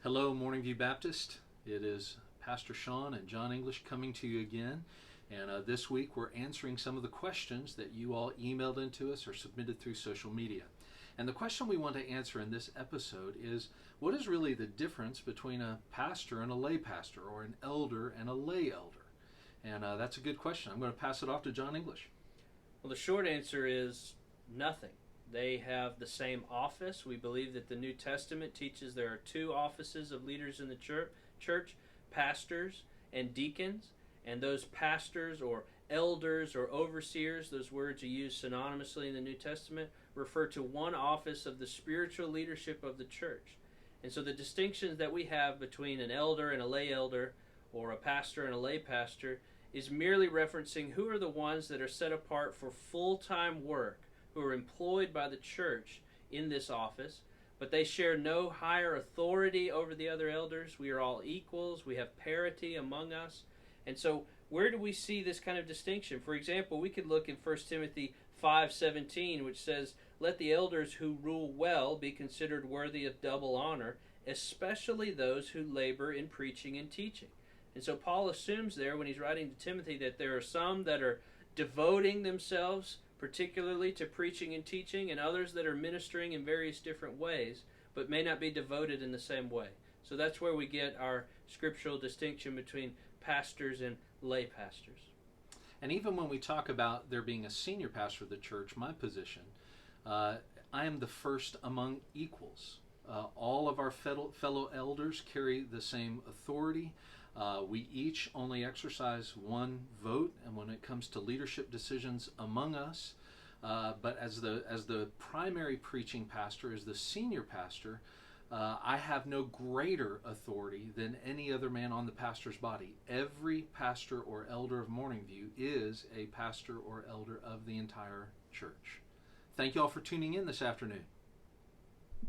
Hello, Morning View Baptist. It is Pastor Shawn and Jon English coming to you again. And this week we're answering some of the questions that you all emailed into us or submitted through social media. And the question we want to answer in this episode is, what is really the difference between a pastor and a lay pastor, or an elder and a lay elder? And that's a good question. I'm going to pass it off to Jon English. Well, the short answer is nothing. They have the same office. We believe that the New Testament teaches there are two offices of leaders in the church, pastors and deacons. And those pastors or elders or overseers, those words are used synonymously in the New Testament, refer to one office of the spiritual leadership of the church. And so the distinctions that we have between an elder and a lay elder, or a pastor and a lay pastor, is merely referencing who are the ones that are set apart for full-time work, who are employed by the church in this office, but they share no higher authority over the other elders. We are all equals. We have parity among us. And so where do we see this kind of distinction? For example, we could look in 1 Timothy 5:17, which says, "Let the elders who rule well be considered worthy of double honor, especially those who labor in preaching and teaching." And so Paul assumes there, when he's writing to Timothy, that there are some that are devoting themselves particularly to preaching and teaching, and others that are ministering in various different ways, but may not be devoted in the same way. So that's where we get our scriptural distinction between pastors and lay pastors. And even when we talk about there being a senior pastor of the church, my position, I am the first among equals. All of our fellow elders carry the same authority. We each only exercise one vote, and when it comes to leadership decisions among us, but as the primary preaching pastor, as the senior pastor, I have no greater authority than any other man on the pastor's body. Every pastor or elder of Morning View is a pastor or elder of the entire church. Thank you all for tuning in this afternoon.